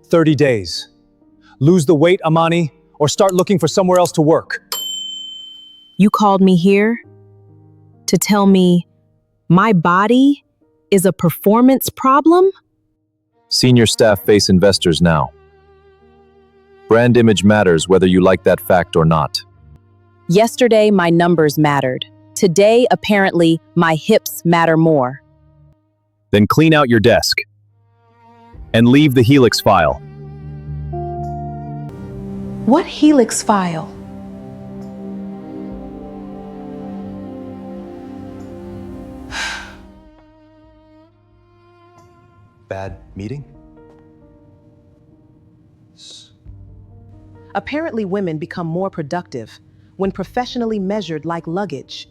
30 days. Lose the weight, Amani, or start looking for somewhere else to work. You called me here to tell me my body is a performance problem? Senior staff face investors now. Brand image matters whether you like that fact or not. Yesterday, my numbers mattered. Today, apparently, my hips matter more. Then clean out your desk. And leave the Helix file. What Helix file? Bad meeting? Apparently, women become more productive when professionally measured like luggage.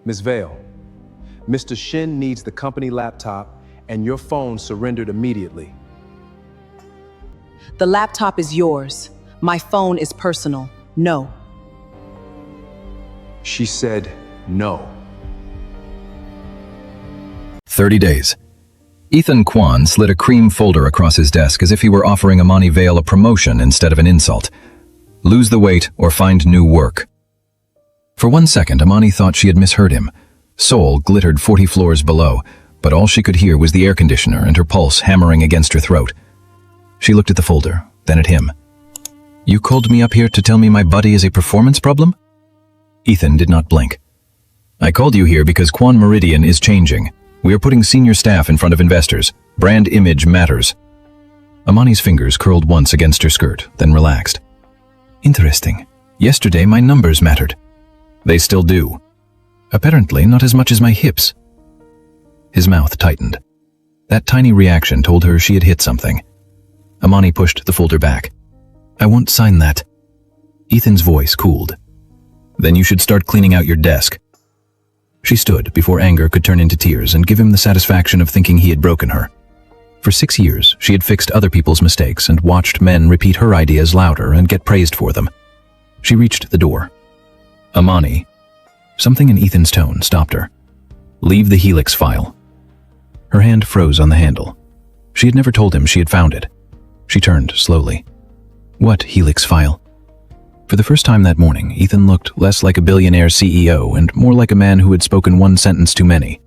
Ms. Vale, Mr. Shin needs the company laptop and your phone surrendered immediately. The laptop is yours. My phone is personal. No. She said no. 30 days. Ethan Kwan slid a cream folder across his desk as if he were offering Amani Vale a promotion instead of an insult. Lose the weight or find new work. For 1 second, Amani thought she had misheard him. Seoul glittered 40 floors below, but all she could hear was the air conditioner and her pulse hammering against her throat. She looked at the folder, then at him. You called me up here to tell me my body is a performance problem? Ethan did not blink. I called you here because Kwan Meridian is changing. We are putting senior staff in front of investors. Brand image matters. Amani's fingers curled once against her skirt, then relaxed. Interesting. Yesterday my numbers mattered. They still do. Apparently not as much as my hips. His mouth tightened. That tiny reaction told her she had hit something. Amani pushed the folder back. I won't sign that. Ethan's voice cooled. Then you should start cleaning out your desk. She stood before anger could turn into tears and give him the satisfaction of thinking he had broken her. For 6 years, she had fixed other people's mistakes and watched men repeat her ideas louder and get praised for them. She reached the door. Amani. Something in Ethan's tone stopped her. Leave the Helix file. Her hand froze on the handle. She had never told him she had found it. She turned slowly. What Helix file? For the first time that morning, Ethan looked less like a billionaire CEO and more like a man who had spoken one sentence too many.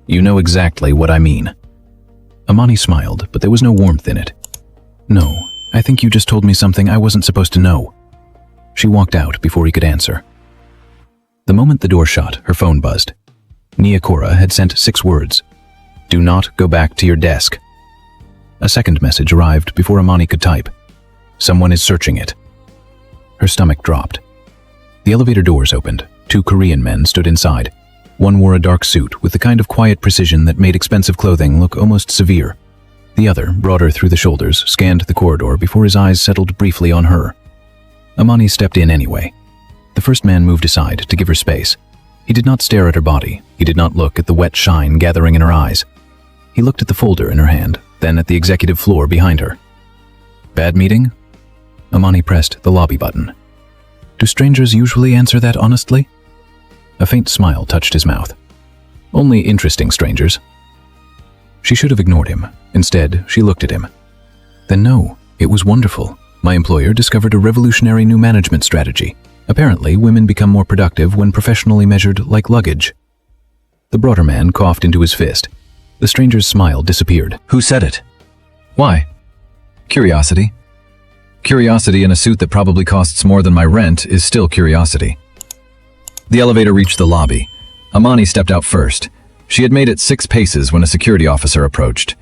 You know exactly what I mean. Amani smiled, but there was no warmth in it. No, I think you just told me something I wasn't supposed to know. She walked out before he could answer. The moment the door shut, her phone buzzed. Niyakura had sent 6 words. Do not go back to your desk. A second message arrived before Amani could type. Someone is searching it. Her stomach dropped. The elevator doors opened. 2 Korean men stood inside. One wore a dark suit with the kind of quiet precision that made expensive clothing look almost severe. The other, broader through the shoulders, scanned the corridor before his eyes settled briefly on her. Amani stepped in anyway. The first man moved aside to give her space. He did not stare at her body. He did not look at the wet shine gathering in her eyes. He looked at the folder in her hand, then at the executive floor behind her. Bad meeting? Amani pressed the lobby button. Do strangers usually answer that honestly? A faint smile touched his mouth. Only interesting strangers. She should have ignored him. Instead, she looked at him. Then no, it was wonderful. My employer discovered a revolutionary new management strategy. Apparently, women become more productive when professionally measured like luggage. The broader man coughed into his fist. The stranger's smile disappeared. Who said it? Why? Curiosity. Curiosity in a suit that probably costs more than my rent is still curiosity. The elevator reached the lobby. Amani stepped out first. She had made it 6 paces when a security officer approached.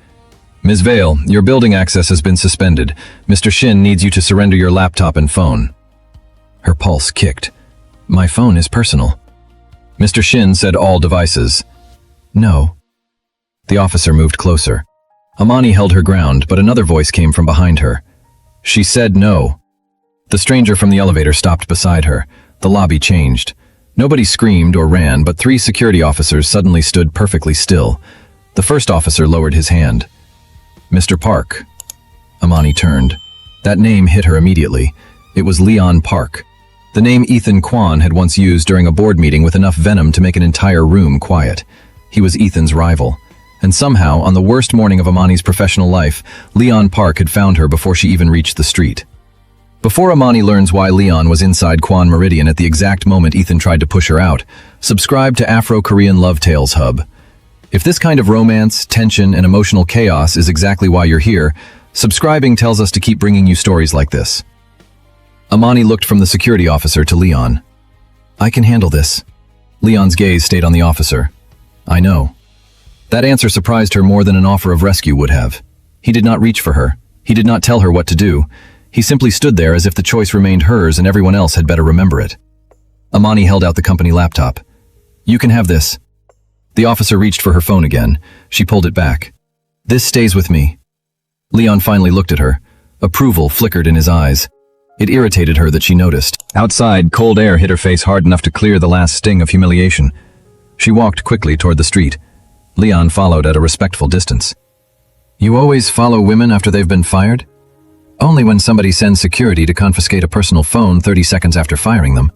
Ms. Vale, your building access has been suspended. Mr. Shin needs you to surrender your laptop and phone. Her pulse kicked. My phone is personal. Mr. Shin said all devices. No. The officer moved closer. Amani held her ground, but another voice came from behind her. She said no. The stranger from the elevator stopped beside her. The lobby changed. Nobody screamed or ran, but 3 security officers suddenly stood perfectly still. The first officer lowered his hand. Mr. Park. Amani turned. That name hit her immediately. It was Leon Park. The name Ethan Kwan had once used during a board meeting with enough venom to make an entire room quiet. He was Ethan's rival. And somehow, on the worst morning of Amani's professional life, Leon Park had found her before she even reached the street. Before Amani learns why Leon was inside Quan Meridian at the exact moment Ethan tried to push her out, subscribe to Afro-Korean Love Tales Hub. If this kind of romance, tension, and emotional chaos is exactly why you're here, subscribing tells us to keep bringing you stories like this. Amani looked from the security officer to Leon. I can handle this. Leon's gaze stayed on the officer. I know. That answer surprised her more than an offer of rescue would have. He did not reach for her. He did not tell her what to do. He simply stood there as if the choice remained hers and everyone else had better remember it. Amani held out the company laptop. You can have this. The officer reached for her phone again. She pulled it back. This stays with me. Leon finally looked at her. Approval flickered in his eyes. It irritated her that she noticed. Outside, cold air hit her face hard enough to clear the last sting of humiliation. She walked quickly toward the street. Leon followed at a respectful distance. You always follow women after they've been fired? Only when somebody sends security to confiscate a personal phone 30 seconds after firing them.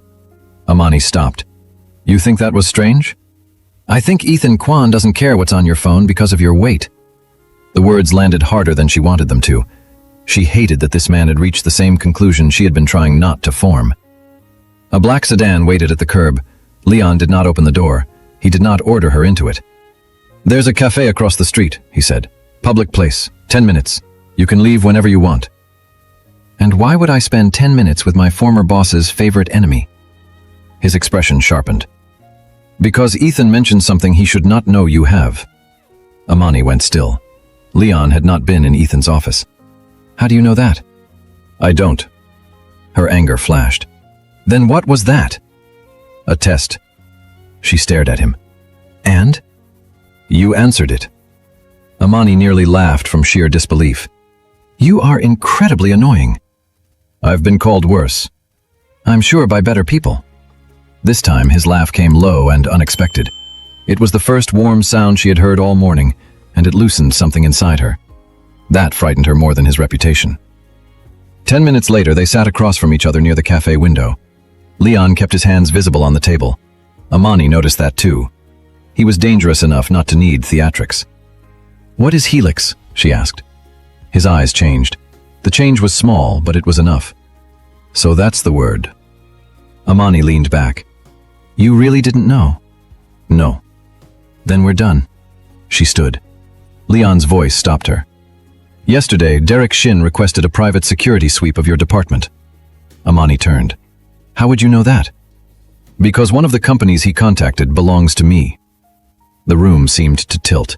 Amani stopped. You think that was strange? I think Ethan Kwan doesn't care what's on your phone because of your weight. The words landed harder than she wanted them to. She hated that this man had reached the same conclusion she had been trying not to form. A black sedan waited at the curb. Leon did not open the door. He did not order her into it. There's a cafe across the street, he said. Public place. 10 minutes. You can leave whenever you want. And why would I spend 10 minutes with my former boss's favorite enemy? His expression sharpened. Because Ethan mentioned something he should not know you have. Amani went still. Leon had not been in Ethan's office. How do you know that? I don't. Her anger flashed. Then what was that? A test. She stared at him. And? You answered it. Amani nearly laughed from sheer disbelief. You are incredibly annoying. I've been called worse. I'm sure by better people. This time his laugh came low and unexpected. It was the first warm sound she had heard all morning, and it loosened something inside her. That frightened her more than his reputation. 10 minutes later, they sat across from each other near the cafe window. Leon kept his hands visible on the table. Amani noticed that too. He was dangerous enough not to need theatrics. What is Helix? She asked. His eyes changed. The change was small, but it was enough. So that's the word. Amani leaned back. You really didn't know? No. Then we're done. She stood. Leon's voice stopped her. Yesterday, Derek Shin requested a private security sweep of your department. Amani turned. How would you know that? Because one of the companies he contacted belongs to me. The room seemed to tilt.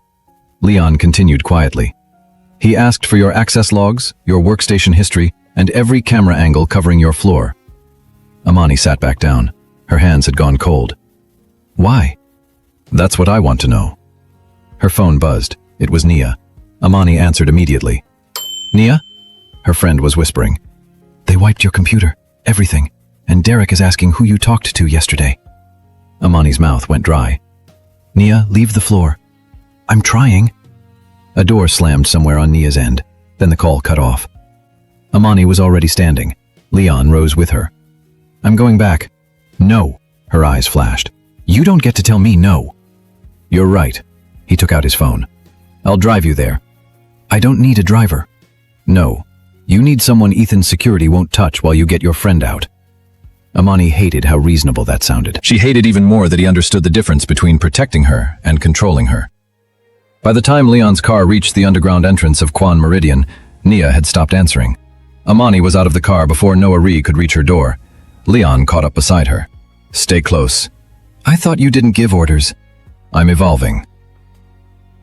Leon continued quietly. He asked for your access logs, your workstation history, and every camera angle covering your floor. Amani sat back down. Her hands had gone cold. Why? That's what I want to know. Her phone buzzed. It was Nia. Amani answered immediately. Nia? Her friend was whispering. They wiped your computer, everything, and Derek is asking who you talked to yesterday. Amani's mouth went dry. Nia, leave the floor. I'm trying. A door slammed somewhere on Nia's end. Then the call cut off. Amani was already standing. Leon rose with her. I'm going back. No. Her eyes flashed. You don't get to tell me no. You're right. He took out his phone. I'll drive you there. I don't need a driver. No. You need someone Ethan's security won't touch while you get your friend out. Amani hated how reasonable that sounded. She hated even more that he understood the difference between protecting her and controlling her. By the time Leon's car reached the underground entrance of Quan Meridian, Nia had stopped answering. Amani was out of the car before Noah Ree could reach her door. Leon caught up beside her. Stay close. I thought you didn't give orders. I'm evolving.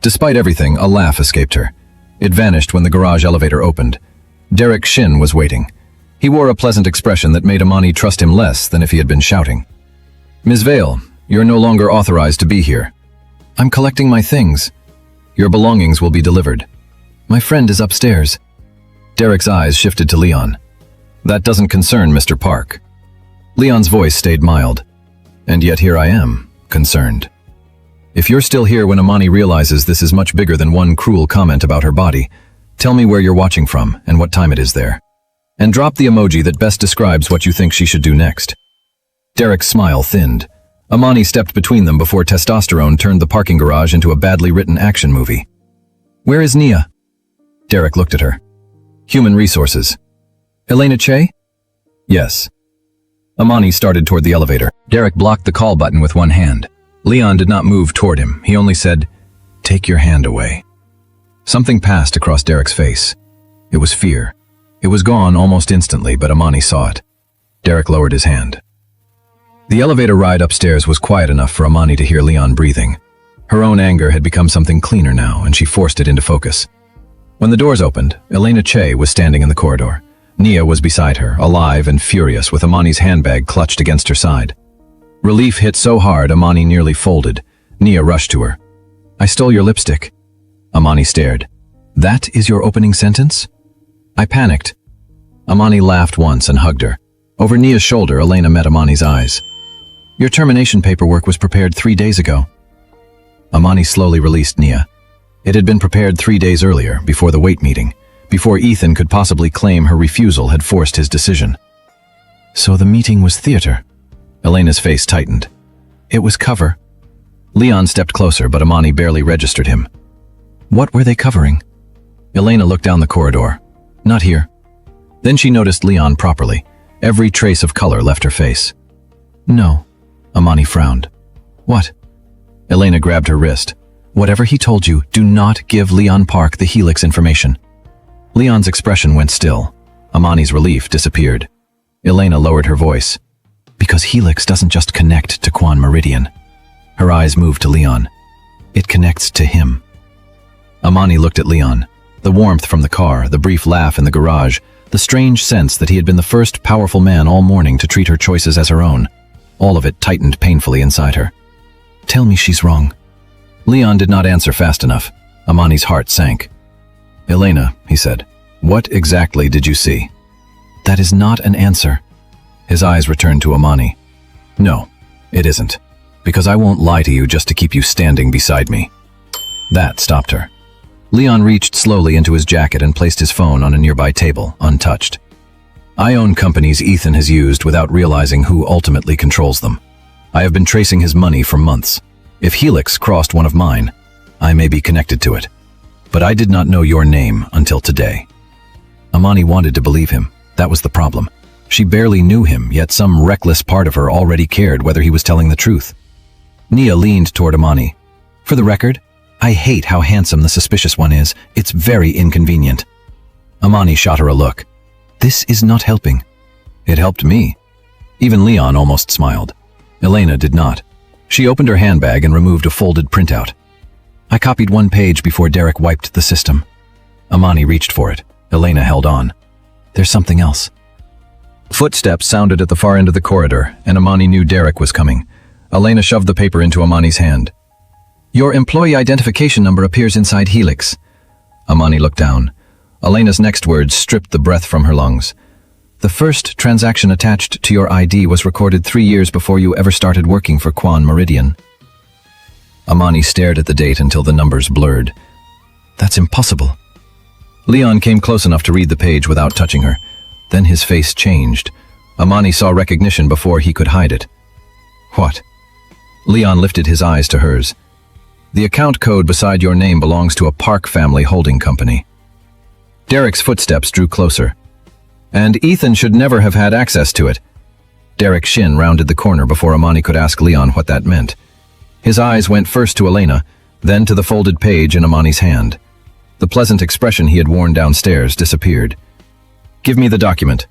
Despite everything, a laugh escaped her. It vanished when the garage elevator opened. Derek Shin was waiting. He wore a pleasant expression that made Amani trust him less than if he had been shouting. Ms. Vale, you're no longer authorized to be here. I'm collecting my things. Your belongings will be delivered. My friend is upstairs. Derek's eyes shifted to Leon. That doesn't concern Mr. Park. Leon's voice stayed mild. And yet here I am, concerned. If you're still here when Amani realizes this is much bigger than one cruel comment about her body, tell me where you're watching from and what time it is there. And drop the emoji that best describes what you think she should do next. Derek's smile thinned. Amani stepped between them before testosterone turned the parking garage into a badly written action movie. Where is Nia? Derek looked at her. Human Resources. Elena Che? Yes. Amani started toward the elevator. Derek blocked the call button with one hand. Leon did not move toward him. He only said, "Take your hand away." Something passed across Derek's face. It was fear. It was gone almost instantly, but Amani saw it. Derek lowered his hand. The elevator ride upstairs was quiet enough for Amani to hear Leon breathing. Her own anger had become something cleaner now, and she forced it into focus. When the doors opened, Elena Che was standing in the corridor. Nia was beside her, alive and furious, with Amani's handbag clutched against her side. Relief hit so hard Amani nearly folded. Nia rushed to her. "I stole your lipstick." Amani stared. "That is your opening sentence?" I panicked. Amani laughed once and hugged her. Over Nia's shoulder, Elena met Amani's eyes. "Your termination paperwork was prepared 3 days ago." Amani slowly released Nia. It had been prepared 3 days earlier, before the wait meeting, before Ethan could possibly claim her refusal had forced his decision. "So the meeting was theater?" Elena's face tightened. "It was cover." Leon stepped closer, but Amani barely registered him. "What were they covering?" Elena looked down the corridor. "Not here." Then she noticed Leon properly. Every trace of color left her face. "No." Amani frowned. "What?" Elena grabbed her wrist. "Whatever he told you, do not give Leon Park the Helix information." Leon's expression went still. Amani's relief disappeared. Elena lowered her voice. "Because Helix doesn't just connect to Quan Meridian." Her eyes moved to Leon. "It connects to him." Amani looked at Leon. The warmth from the car, the brief laugh in the garage, the strange sense that he had been the first powerful man all morning to treat her choices as her own. All of it tightened painfully inside her. "Tell me she's wrong." Leon did not answer fast enough. Amani's heart sank. "Elena," he said, "what exactly did you see?" "That is not an answer." His eyes returned to Amani. "No, it isn't. Because I won't lie to you just to keep you standing beside me." That stopped her. Leon reached slowly into his jacket and placed his phone on a nearby table, untouched. "I own companies Ethan has used without realizing who ultimately controls them. I have been tracing his money for months. If Helix crossed one of mine, I may be connected to it. But I did not know your name until today." Amani wanted to believe him. That was the problem. She barely knew him, yet some reckless part of her already cared whether he was telling the truth. Nia leaned toward Amani. "For the record, I hate how handsome the suspicious one is. It's very inconvenient." Amani shot her a look. "This is not helping." "It helped me." Even Leon almost smiled. Elena did not. She opened her handbag and removed a folded printout. "I copied one page before Derek wiped the system." Amani reached for it. Elena held on. "There's something else." Footsteps sounded at the far end of the corridor, and Amani knew Derek was coming. Elena shoved the paper into Amani's hand. "Your employee identification number appears inside Helix." Amani looked down. Elena's next words stripped the breath from her lungs. "The first transaction attached to your ID was recorded 3 years before you ever started working for Quan Meridian." Amani stared at the date until the numbers blurred. "That's impossible." Leon came close enough to read the page without touching her. Then his face changed. Amani saw recognition before he could hide it. "What?" Leon lifted his eyes to hers. "The account code beside your name belongs to a Park family holding company." Derek's footsteps drew closer. "And Ethan should never have had access to it." Derek's shin rounded the corner before Amani could ask Leon what that meant. His eyes went first to Elena, then to the folded page in Amani's hand. The pleasant expression he had worn downstairs disappeared. "Give me the document."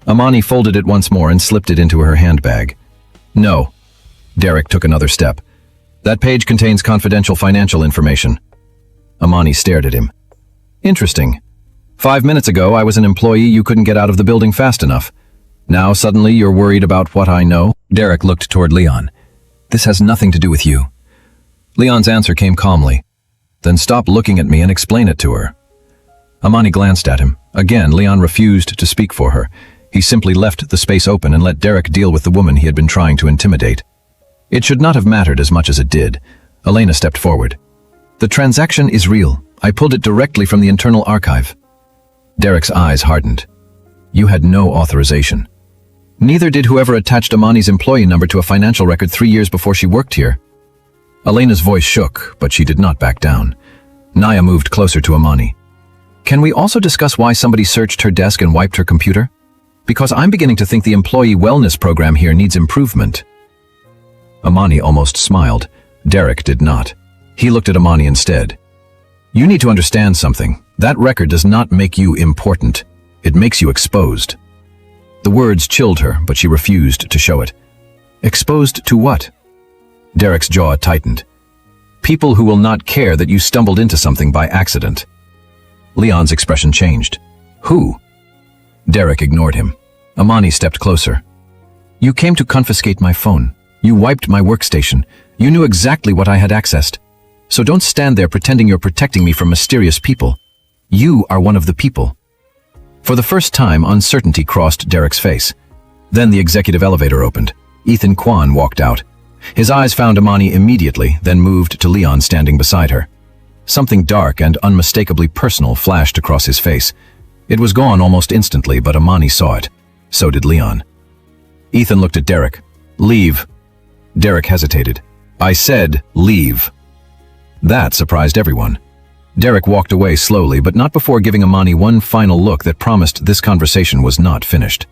Amani folded it once more and slipped it into her handbag. "No." Derek took another step. "That page contains confidential financial information." Amani stared at him. "Interesting. 5 minutes ago, I was an employee you couldn't get out of the building fast enough. Now suddenly you're worried about what I know?" Derek looked toward Leon. "This has nothing to do with you." Leon's answer came calmly. "Then stop looking at me and explain it to her." Amani glanced at him. Again, Leon refused to speak for her. He simply left the space open and let Derek deal with the woman he had been trying to intimidate. It should not have mattered as much as it did. Elena stepped forward. "The transaction is real. I pulled it directly from the internal archive." Derek's eyes hardened. "You had no authorization." Neither did whoever attached Amani's employee number to a financial record 3 years before she worked here. Elena's voice shook, but she did not back down. Naya moved closer to Amani. Can we also discuss why somebody searched her desk and wiped her computer? Because I'm beginning to think the employee wellness program here needs improvement. Amani almost smiled. Derek did not. He looked at Amani instead. You need to understand something. That record does not make you important. It makes you exposed. The words chilled her, but she refused to show it. Exposed to what? Derek's jaw tightened. People who will not care that you stumbled into something by accident. Leon's expression changed. Who? Derek ignored him. Amani stepped closer. You came to confiscate my phone. You wiped my workstation. You knew exactly what I had accessed. So don't stand there pretending you're protecting me from mysterious people. You are one of the people. For the first time, uncertainty crossed Derek's face. Then the executive elevator opened. Ethan Kwan walked out. His eyes found Amani immediately, then moved to Leon standing beside her. Something dark and unmistakably personal flashed across his face. It was gone almost instantly, but Amani saw it. So did Leon. Ethan looked at Derek. Leave. Derek hesitated. I said, leave. That surprised everyone. Derek walked away slowly, but not before giving Amani one final look that promised this conversation was not finished.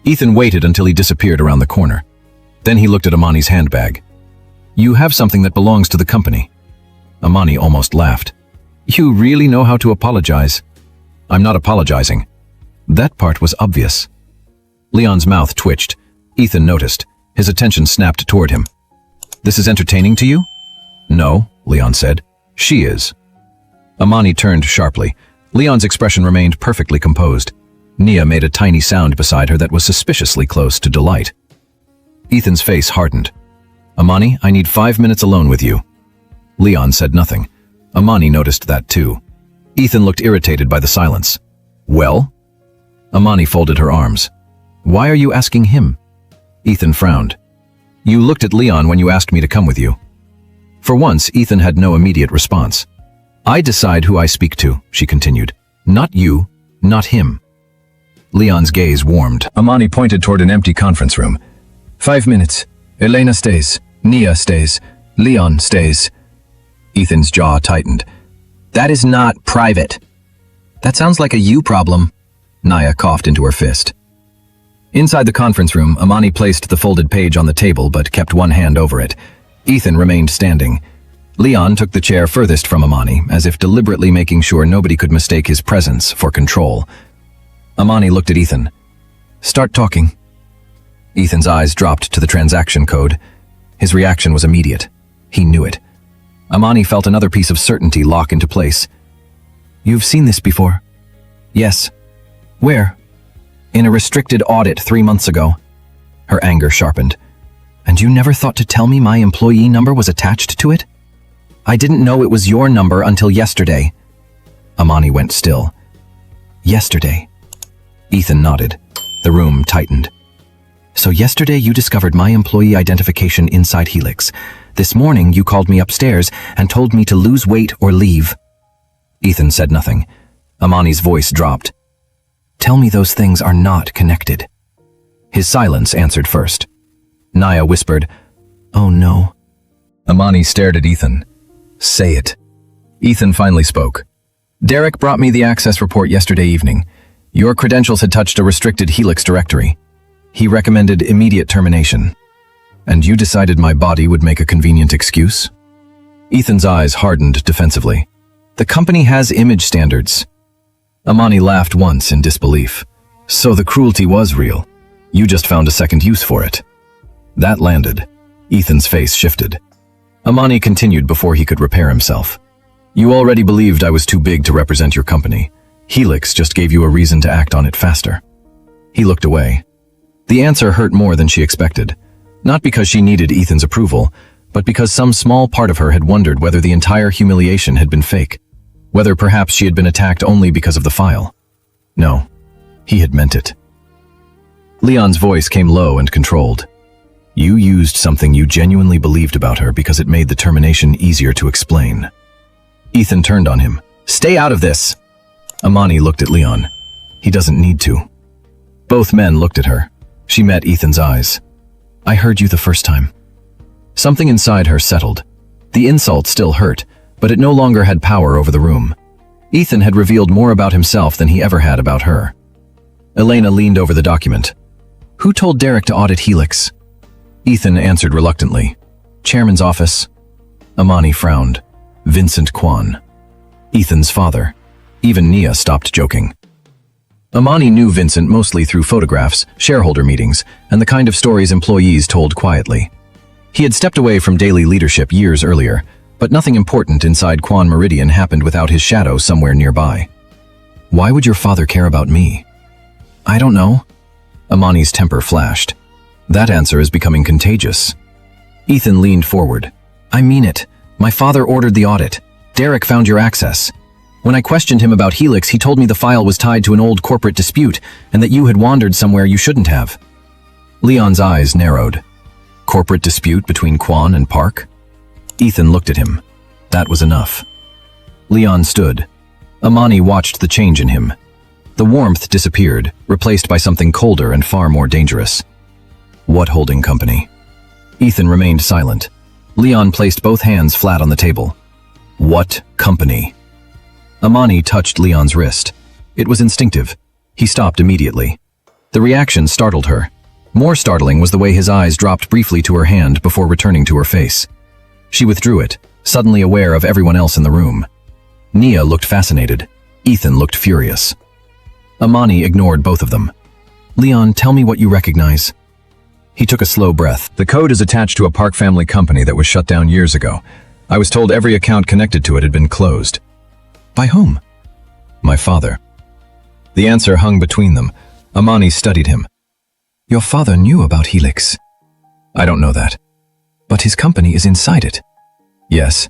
Ethan waited until he disappeared around the corner. Then he looked at Amani's handbag. You have something that belongs to the company. Amani almost laughed. You really know how to apologize. I'm not apologizing. That part was obvious. Leon's mouth twitched. Ethan noticed. His attention snapped toward him. This is entertaining to you? No, Leon said. She is. Amani turned sharply. Leon's expression remained perfectly composed. Nia made a tiny sound beside her that was suspiciously close to delight. Ethan's face hardened. Amani, I need 5 minutes alone with you. Leon said nothing. Amani noticed that too. Ethan looked irritated by the silence. Well? Amani folded her arms. Why are you asking him? Ethan frowned. You looked at Leon when you asked me to come with you. For once, Ethan had no immediate response. I decide who I speak to, she continued. Not you, not him. Leon's gaze warmed. Amani pointed toward an empty conference room. 5 minutes. Elena stays. Nia stays. Leon stays. Ethan's jaw tightened. That is not private. That sounds like a you problem. Nia coughed into her fist. Inside the conference room, Amani placed the folded page on the table but kept one hand over it. Ethan remained standing. Leon took the chair furthest from Amani, as if deliberately making sure nobody could mistake his presence for control. Amani looked at Ethan. Start talking. Ethan's eyes dropped to the transaction code. His reaction was immediate. He knew it. Amani felt another piece of certainty lock into place. You've seen this before? Yes. Where? In a restricted audit 3 months ago. Her anger sharpened. And you never thought to tell me my employee number was attached to it? I didn't know it was your number until yesterday. Amani went still. Yesterday. Ethan nodded. The room tightened. So yesterday you discovered my employee identification inside Helix. This morning you called me upstairs and told me to lose weight or leave. Ethan said nothing. Amani's voice dropped. Tell me those things are not connected. His silence answered first. Nia whispered, Oh no. Amani stared at Ethan. Say it. Ethan finally spoke. Derek brought me the access report yesterday evening. Your credentials had touched a restricted Helix directory. He recommended immediate termination. And you decided my body would make a convenient excuse? Ethan's eyes hardened defensively. The company has image standards. Amani laughed once in disbelief. So the cruelty was real. You just found a second use for it. That landed. Ethan's face shifted. Amani continued before he could repair himself. You already believed I was too big to represent your company. Helix just gave you a reason to act on it faster. He looked away. The answer hurt more than she expected. Not because she needed Ethan's approval, but because some small part of her had wondered whether the entire humiliation had been fake. Whether perhaps she had been attacked only because of the file. No, he had meant it. Leon's voice came low and controlled. You used something you genuinely believed about her because it made the termination easier to explain. Ethan turned on him. Stay out of this! Amani looked at Leon. He doesn't need to. Both men looked at her. She met Ethan's eyes. I heard you the first time. Something inside her settled. The insult still hurt, but it no longer had power over the room. Ethan had revealed more about himself than he ever had about her. Elena leaned over the document. Who told Derek to audit Helix? Ethan answered reluctantly. Chairman's office. Amani frowned. Vincent Kwan. Ethan's father. Even Nia stopped joking. Amani knew Vincent mostly through photographs, shareholder meetings, and the kind of stories employees told quietly. He had stepped away from daily leadership years earlier, but nothing important inside Kwan Meridian happened without his shadow somewhere nearby. Why would your father care about me? I don't know. Amani's temper flashed. That answer is becoming contagious. Ethan leaned forward. I mean it. My father ordered the audit. Derek found your access. When I questioned him about Helix, he told me the file was tied to an old corporate dispute and that you had wandered somewhere you shouldn't have. Leon's eyes narrowed. Corporate dispute between Kwan and Park? Ethan looked at him. That was enough. Leon stood. Amani watched the change in him. The warmth disappeared, replaced by something colder and far more dangerous. What holding company? Ethan remained silent. Leon placed both hands flat on the table. What company? Amani touched Leon's wrist. It was instinctive. He stopped immediately. The reaction startled her. More startling was the way his eyes dropped briefly to her hand before returning to her face. She withdrew it, suddenly aware of everyone else in the room. Nia looked fascinated. Ethan looked furious. Amani ignored both of them. Leon, tell me what you recognize. He took a slow breath. The code is attached to a Park family company that was shut down years ago. I was told every account connected to it had been closed. By whom? My father. The answer hung between them. Amani studied him. Your father knew about Helix. I don't know that. But his company is inside it. Yes.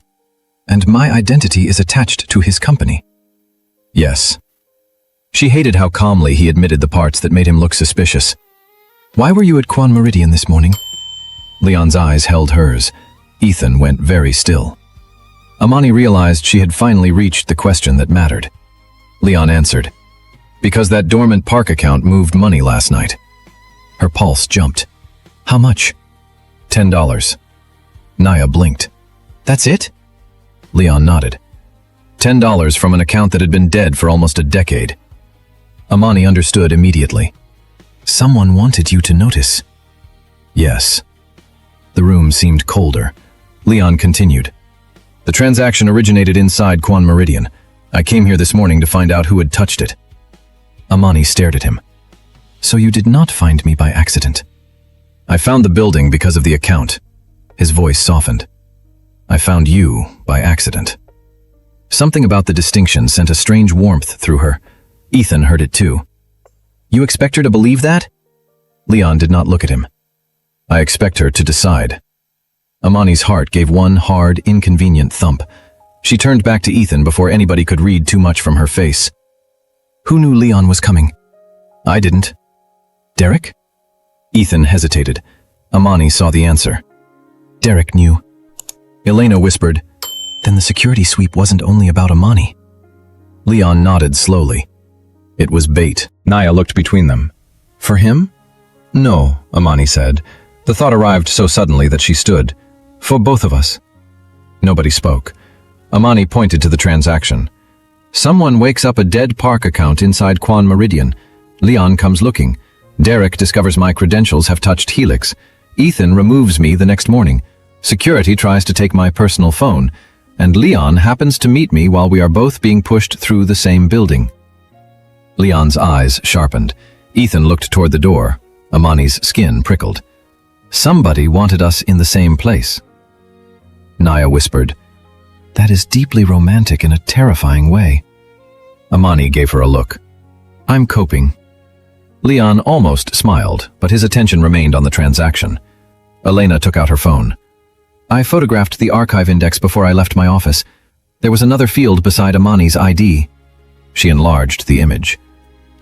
And my identity is attached to his company. Yes. She hated how calmly he admitted the parts that made him look suspicious. Why were you at Kwan Meridian this morning? Leon's eyes held hers. Ethan went very still. Amani realized she had finally reached the question that mattered. Leon answered, because that dormant Park account moved money last night. Her pulse jumped. How much? $10. Nia blinked. That's it? Leon nodded. $10 from an account that had been dead for almost a decade. Amani understood immediately. Someone wanted you to notice. Yes. The room seemed colder. Leon continued. The transaction originated inside Kwan Meridian. I came here this morning to find out who had touched it. Amani stared at him. So you did not find me by accident. I found the building because of the account. His voice softened. I found you by accident. Something about the distinction sent a strange warmth through her. Ethan heard it too. You expect her to believe that? Leon did not look at him. I expect her to decide. Amani's heart gave one hard, inconvenient thump. She turned back to Ethan before anybody could read too much from her face. Who knew Leon was coming? I didn't. Derek? Ethan hesitated. Amani saw the answer. Derek knew. Elena whispered, then the security sweep wasn't only about Amani. Leon nodded slowly. It was bait. Nia looked between them. For him? No, Amani said. The thought arrived so suddenly that she stood. For both of us. Nobody spoke. Amani pointed to the transaction. Someone wakes up a dead Park account inside Kwan Meridian. Leon comes looking. Derek discovers my credentials have touched Helix. Ethan removes me the next morning. Security tries to take my personal phone. And Leon happens to meet me while we are both being pushed through the same building. Leon's eyes sharpened. Ethan looked toward the door. Amani's skin prickled. Somebody wanted us in the same place. Nia whispered, that is deeply romantic in a terrifying way. Amani gave her a look. I'm coping. Leon almost smiled, but his attention remained on the transaction. Elena took out her phone. I photographed the archive index before I left my office. There was another field beside Amani's ID. She enlarged the image.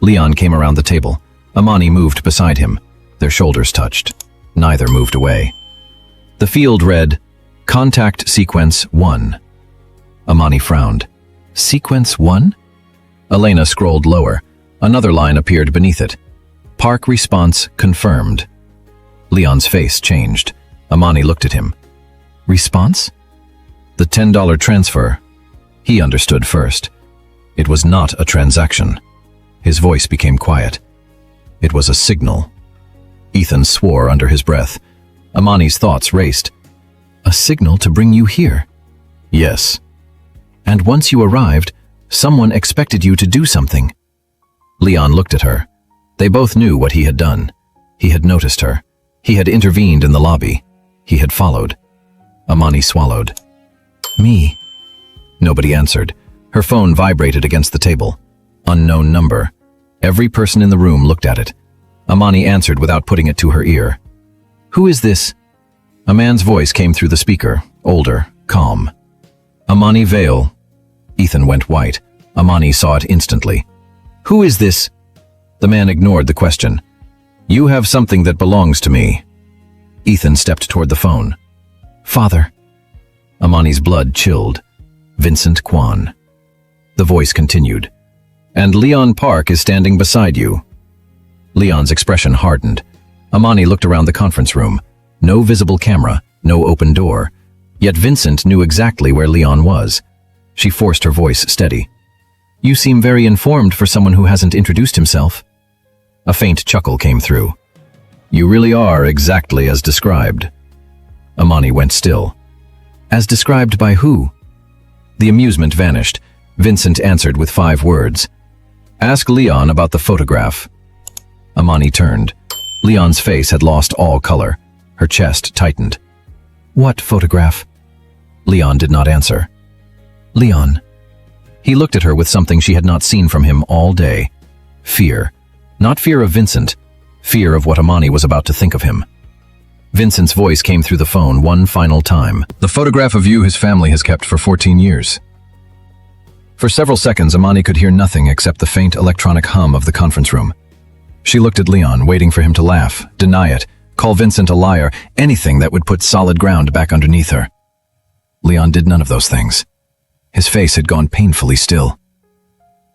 Leon came around the table. Amani moved beside him. Their shoulders touched. Neither moved away. The field read, Contact Sequence 1. Amani frowned. Sequence 1? Elena scrolled lower. Another line appeared beneath it. Park response confirmed. Leon's face changed. Amani looked at him. Response? The $10 transfer. He understood first. It was not a transaction. His voice became quiet. It was a signal. Ethan swore under his breath. Amani's thoughts raced. A signal to bring you here? Yes. And once you arrived, someone expected you to do something. Leon looked at her. They both knew what he had done. He had noticed her. He had intervened in the lobby. He had followed. Amani swallowed. Me? Nobody answered. Her phone vibrated against the table. Unknown number. Every person in the room looked at it. Amani answered without putting it to her ear. Who is this? A man's voice came through the speaker, older, calm. Amani Vale. Ethan went white. Amani saw it instantly. Who is this? The man ignored the question. You have something that belongs to me. Ethan stepped toward the phone. Father. Amani's blood chilled. Vincent Kwan. The voice continued. And Leon Park is standing beside you. Leon's expression hardened. Amani looked around the conference room. No visible camera, no open door. Yet Vincent knew exactly where Leon was. She forced her voice steady. You seem very informed for someone who hasn't introduced himself. A faint chuckle came through. You really are exactly as described. Amani went still. As described by who? The amusement vanished. Vincent answered with 5 words. Ask Leon about the photograph. Amani turned. Leon's face had lost all color. Her chest tightened. What photograph? Leon did not answer. Leon. He looked at her with something she had not seen from him all day. Fear. Not fear of Vincent. Fear of what Amani was about to think of him. Vincent's voice came through the phone one final time. The photograph of you his family has kept for 14 years. For several seconds, Amani could hear nothing except the faint electronic hum of the conference room. She looked at Leon, waiting for him to laugh, deny it, call Vincent a liar, anything that would put solid ground back underneath her. Leon did none of those things. His face had gone painfully still.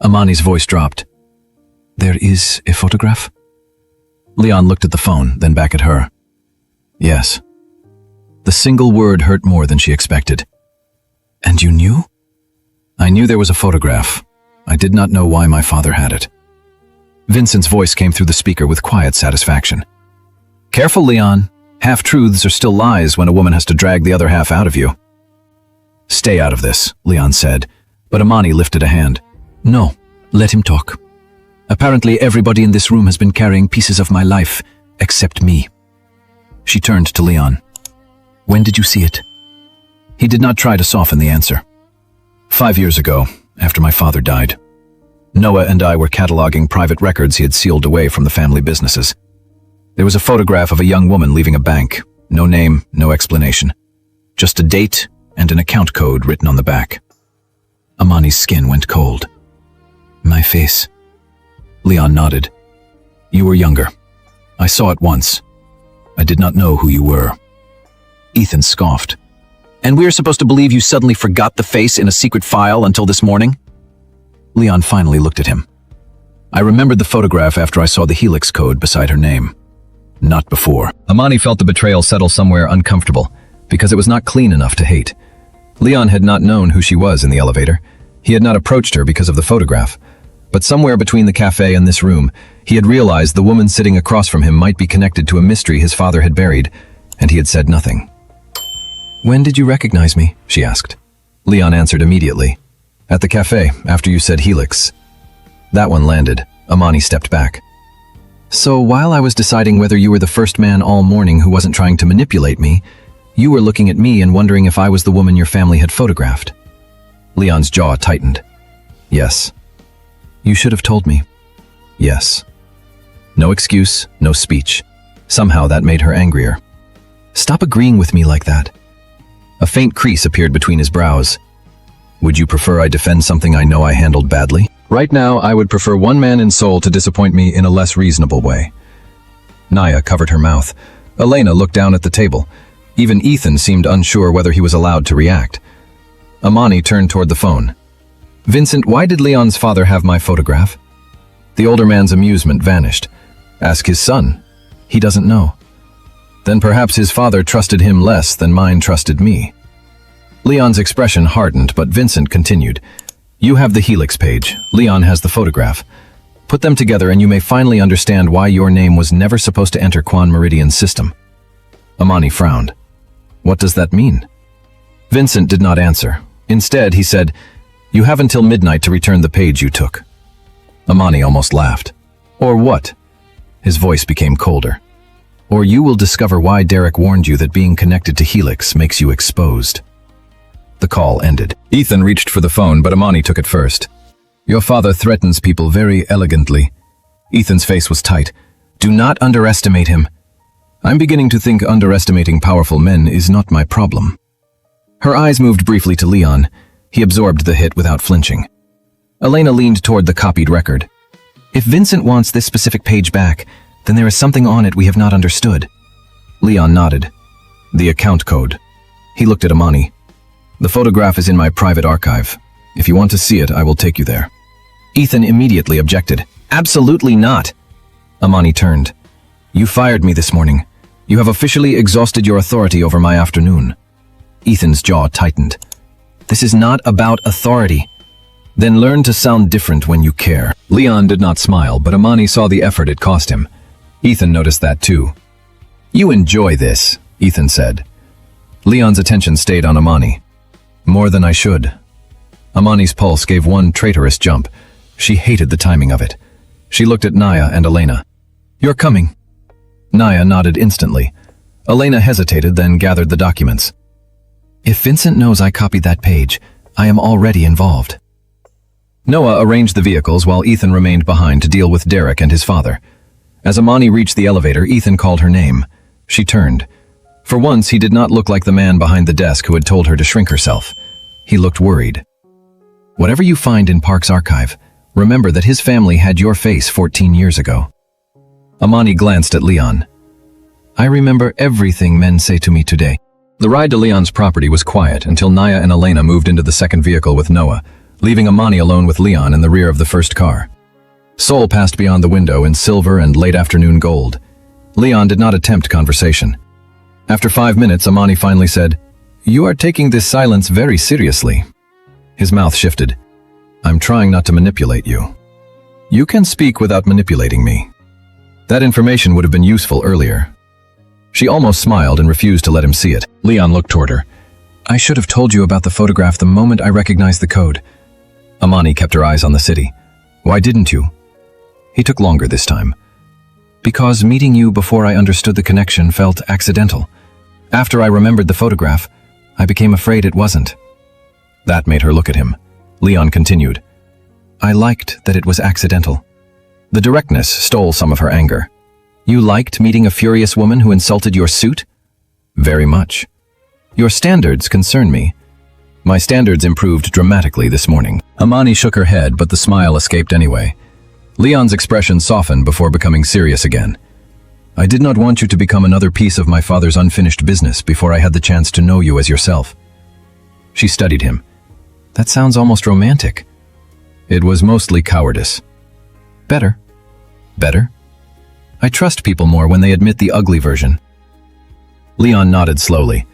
Amani's voice dropped. There is a photograph? Leon looked at the phone, then back at her. Yes. The single word hurt more than she expected. And you knew? I knew there was a photograph. I did not know why my father had it. Vincent's voice came through the speaker with quiet satisfaction. Careful, Leon. Half-truths are still lies when a woman has to drag the other half out of you. Stay out of this, Leon said, but Amani lifted a hand. No, let him talk. Apparently everybody in this room has been carrying pieces of my life, except me. She turned to Leon. When did you see it? He did not try to soften the answer. 5 years ago, after my father died. Noah and I were cataloging private records he had sealed away from the family businesses. There was a photograph of a young woman leaving a bank. No name, no explanation. Just a date and an account code written on the back. Amani's skin went cold. My face. Leon nodded. You were younger. I saw it once. I did not know who you were. Ethan scoffed. And we are supposed to believe you suddenly forgot the face in a secret file until this morning? Leon finally looked at him. I remembered the photograph after I saw the helix code beside her name. Not before. Amani felt the betrayal settle somewhere uncomfortable, because it was not clean enough to hate. Leon had not known who she was in the elevator. He had not approached her because of the photograph. But somewhere between the cafe and this room, he had realized the woman sitting across from him might be connected to a mystery his father had buried, and he had said nothing. When did you recognize me? She asked. Leon answered immediately. At the cafe, after you said helix. That one landed. Amani stepped back. So while I was deciding whether you were the first man all morning who wasn't trying to manipulate me, you were looking at me and wondering if I was the woman your family had photographed. Leon's jaw tightened. Yes. You should have told me. Yes. No excuse, no speech. Somehow that made her angrier. Stop agreeing with me like that. A faint crease appeared between his brows. Would you prefer I defend something I know I handled badly? Right now, I would prefer one man in Seoul to disappoint me in a less reasonable way. Naya covered her mouth. Elena looked down at the table. Even Ethan seemed unsure whether he was allowed to react. Amani turned toward the phone. Vincent, why did Leon's father have my photograph? The older man's amusement vanished. Ask his son. He doesn't know. Then perhaps his father trusted him less than mine trusted me. Leon's expression hardened, but Vincent continued. You have the Helix page. Leon has the photograph. Put them together and you may finally understand why your name was never supposed to enter Quan Meridian's system. Amani frowned. What does that mean? Vincent did not answer. Instead, he said, You have until midnight to return the page you took. Amani almost laughed. Or what? His voice became colder. Or you will discover why Derek warned you that being connected to Helix makes you exposed. The call ended. Ethan reached for the phone, but Amani took it first. Your father threatens people very elegantly. Ethan's face was tight. Do not underestimate him. I'm beginning to think underestimating powerful men is not my problem. Her eyes moved briefly to Leon. He absorbed the hit without flinching. Elena leaned toward the copied record. If Vincent wants this specific page back, then there is something on it we have not understood. Leon nodded. The account code. He looked at Amani. The photograph is in my private archive. If you want to see it, I will take you there. Ethan immediately objected. Absolutely not. Amani turned. You fired me this morning. You have officially exhausted your authority over my afternoon. Ethan's jaw tightened. This is not about authority. Then learn to sound different when you care. Leon did not smile, but Amani saw the effort it cost him. Ethan noticed that too. You enjoy this, Ethan said. Leon's attention stayed on Amani. More than I should. Amani's pulse gave one traitorous jump. She hated the timing of it. She looked at Naya and Elena. You're coming. Naya nodded instantly. Elena hesitated, then gathered the documents. If Vincent knows I copied that page, I am already involved. Noah arranged the vehicles while Ethan remained behind to deal with Derek and his father. As Amani reached the elevator, Ethan called her name. She turned. For once, he did not look like the man behind the desk who had told her to shrink herself. He looked worried. Whatever you find in Park's archive, remember that his family had your face 14 years ago. Amani glanced at Leon. I remember everything men say to me today. The ride to Leon's property was quiet until Naya and Elena moved into the second vehicle with Noah, leaving Amani alone with Leon in the rear of the first car. Seoul passed beyond the window in silver and late afternoon gold. Leon did not attempt conversation. After 5 minutes, Amani finally said, You are taking this silence very seriously. His mouth shifted. I'm trying not to manipulate you. You can speak without manipulating me. That information would have been useful earlier. She almost smiled and refused to let him see it. Leon looked toward her. I should have told you about the photograph the moment I recognized the code. Amani kept her eyes on the city. Why didn't you? He took longer this time. Because meeting you before I understood the connection felt accidental. After I remembered the photograph, I became afraid it wasn't. That made her look at him. Leon continued. I liked that it was accidental. The directness stole some of her anger. You liked meeting a furious woman who insulted your suit? Very much. Your standards concern me. My standards improved dramatically this morning. Amani shook her head, but the smile escaped anyway. Leon's expression softened before becoming serious again. I did not want you to become another piece of my father's unfinished business before I had the chance to know you as yourself. She studied him. That sounds almost romantic. It was mostly cowardice. Better. Better? I trust people more when they admit the ugly version. Leon nodded slowly.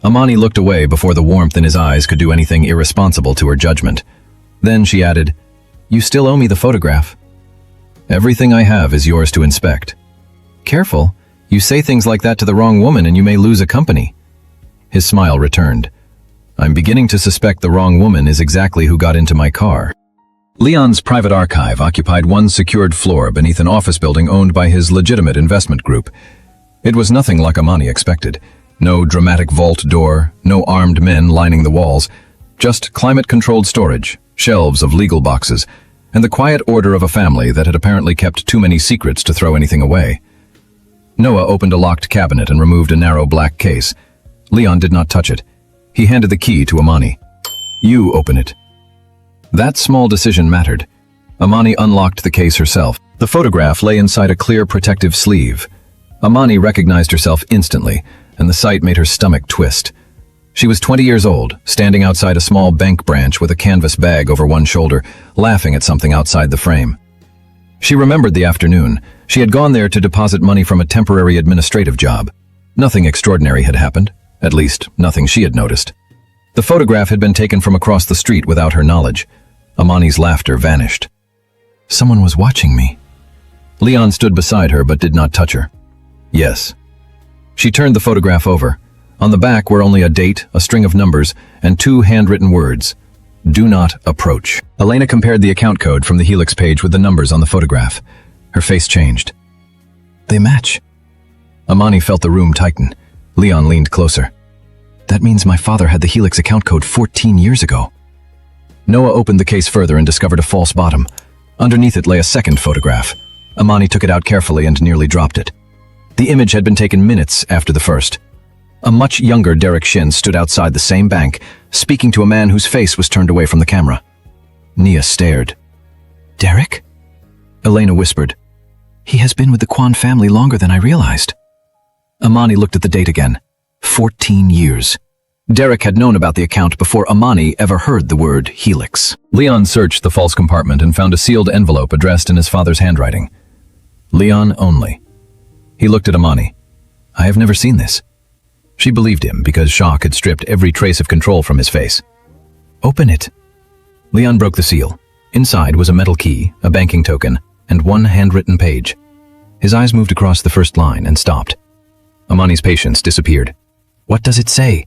Amani looked away before the warmth in his eyes could do anything irresponsible to her judgment. Then she added, You still owe me the photograph. Everything I have is yours to inspect. Careful, you say things like that to the wrong woman and you may lose a company. His smile returned. I'm beginning to suspect the wrong woman is exactly who got into my car. Leon's private archive occupied one secured floor beneath an office building owned by his legitimate investment group. It was nothing like Amani expected. No dramatic vault door, no armed men lining the walls, just climate-controlled storage, shelves of legal boxes, and the quiet order of a family that had apparently kept too many secrets to throw anything away. Noah opened a locked cabinet and removed a narrow black case. Leon did not touch it. He handed the key to Amani. You open it. That small decision mattered. Amani unlocked the case herself. The photograph lay inside a clear protective sleeve. Amani recognized herself instantly, and the sight made her stomach twist. She was 20 years old, standing outside a small bank branch with a canvas bag over one shoulder, laughing at something outside the frame. She remembered the afternoon. She had gone there to deposit money from a temporary administrative job. Nothing extraordinary had happened, at least nothing she had noticed. The photograph had been taken from across the street without her knowledge. Amani's laughter vanished. Someone was watching me. Leon stood beside her but did not touch her. Yes. She turned the photograph over. On the back were only a date, a string of numbers, and 2 handwritten words. Do not approach. Elena compared the account code from the Helix page with the numbers on the photograph. Her face changed. They match. Amani felt the room tighten. Leon leaned closer. That means my father had the Helix account code 14 years ago. Noah opened the case further and discovered a false bottom. Underneath it lay a second photograph. Amani took it out carefully and nearly dropped it. The image had been taken minutes after the first. A much younger Derek Shin stood outside the same bank, speaking to a man whose face was turned away from the camera. Nia stared. Derek? Elena whispered. He has been with the Kwan family longer than I realized. Amani looked at the date again. 14 years. Derek had known about the account before Amani ever heard the word Helix. Leon searched the false compartment and found a sealed envelope addressed in his father's handwriting. Leon only. He looked at Amani. I have never seen this. She believed him because shock had stripped every trace of control from his face. Open it. Leon broke the seal. Inside was a metal key, a banking token, and 1 handwritten page. His eyes moved across the first line and stopped. Amani's patience disappeared. What does it say?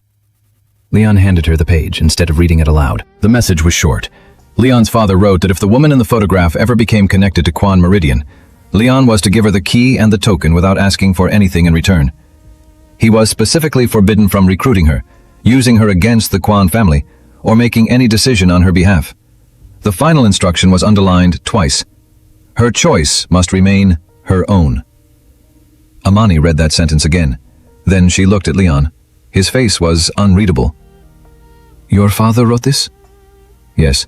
Leon handed her the page instead of reading it aloud. The message was short. Leon's father wrote that if the woman in the photograph ever became connected to Kwan Meridian, Leon was to give her the key and the token without asking for anything in return. He was specifically forbidden from recruiting her, using her against the Kwan family, or making any decision on her behalf. The final instruction was underlined twice. Her choice must remain her own. Amani read that sentence again. Then she looked at Leon. His face was unreadable. Your father wrote this? Yes.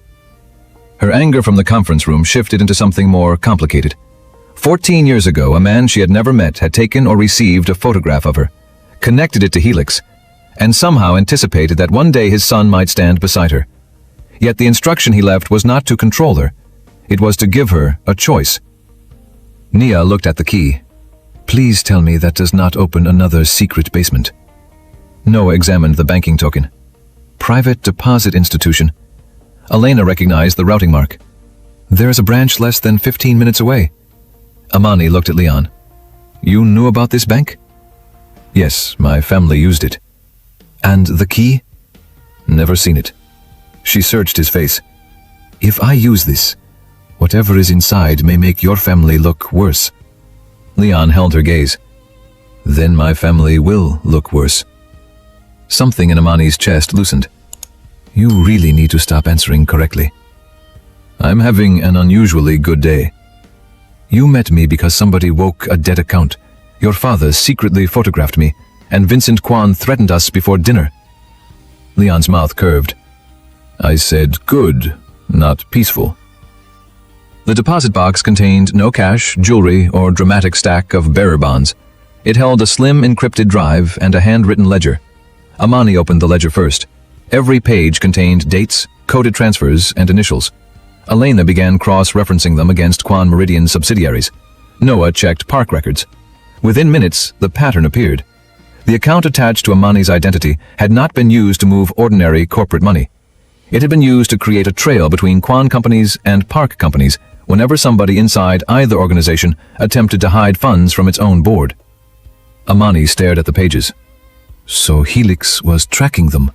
Her anger from the conference room shifted into something more complicated. 14 years ago, a man she had never met had taken or received a photograph of her, connected it to Helix, and somehow anticipated that one day his son might stand beside her. Yet the instruction he left was not to control her. It was to give her a choice. Nia looked at the key. Please tell me that does not open another secret basement. Noah examined the banking token. Private deposit institution. Elena recognized the routing mark. There is a branch less than 15 minutes away. Amani looked at Leon. You knew about this bank? Yes, my family used it. And the key? Never seen it. She searched his face. If I use this, whatever is inside may make your family look worse. Leon held her gaze. Then my family will look worse. Something in Amani's chest loosened. You really need to stop answering correctly. I'm having an unusually good day. You met me because somebody woke a dead account. Your father secretly photographed me, and Vincent Kwan threatened us before dinner. Leon's mouth curved. I said good, not peaceful. The deposit box contained no cash, jewelry, or dramatic stack of bearer bonds. It held a slim encrypted drive and a handwritten ledger. Amani opened the ledger first. Every page contained dates, coded transfers, and initials. Elena began cross-referencing them against Kwan Meridian subsidiaries. Noah checked park records. Within minutes, the pattern appeared. The account attached to Amani's identity had not been used to move ordinary corporate money. It had been used to create a trail between Kwan companies and park companies whenever somebody inside either organization attempted to hide funds from its own board. Amani stared at the pages. So Helix was tracking them.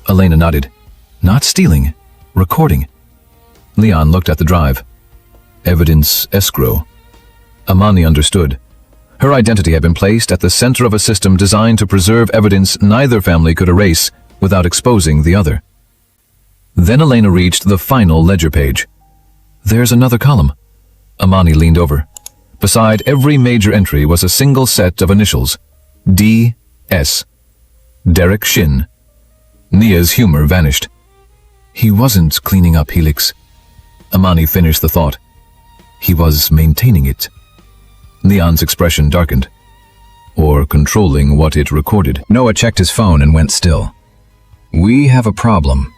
Elena nodded. Not stealing, recording. Leon looked at the drive. Evidence escrow. Amani understood. Her identity had been placed at the center of a system designed to preserve evidence neither family could erase without exposing the other. Then Elena reached the final ledger page. There's another column. Amani leaned over. Beside every major entry was a single set of initials. D.S. Derek Shin. Nia's humor vanished. He wasn't cleaning up Helix. Amani finished the thought. He was maintaining it. Leon's expression darkened. Or controlling what it recorded. Noah checked his phone and went still. We have a problem.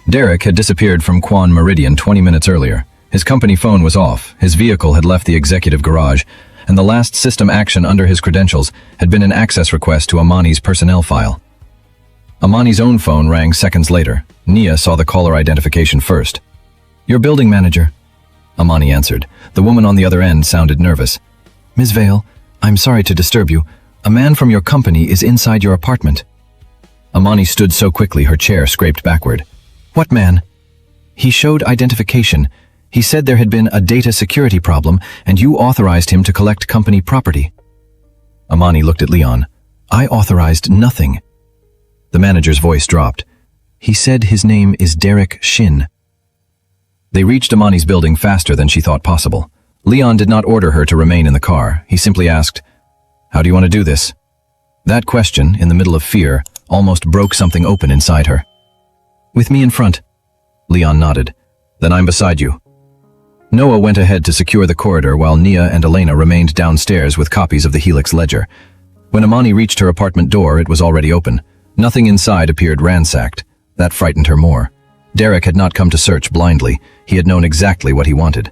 Derek had disappeared from Kwan Meridian 20 minutes earlier. His company phone was off, his vehicle had left the executive garage, and the last system action under his credentials had been an access request to Amani's personnel file. Amani's own phone rang seconds later. Nia saw the caller identification first. "Your building manager," Amani answered. The woman on the other end sounded nervous. "Ms. Vale, I'm sorry to disturb you. A man from your company is inside your apartment." Amani stood so quickly her chair scraped backward. "What man?" "He showed identification. He said there had been a data security problem and you authorized him to collect company property." Amani looked at Leon. "I authorized nothing." The manager's voice dropped. "He said his name is Derek Shin." They reached Amani's building faster than she thought possible. Leon did not order her to remain in the car. He simply asked, "How do you want to do this?" That question, in the middle of fear, almost broke something open inside her. "With me in front." Leon nodded. "Then I'm beside you." Noah went ahead to secure the corridor while Nia and Elena remained downstairs with copies of the Helix ledger. When Amani reached her apartment door, it was already open. Nothing inside appeared ransacked. That frightened her more. Derek had not come to search blindly. He had known exactly what he wanted.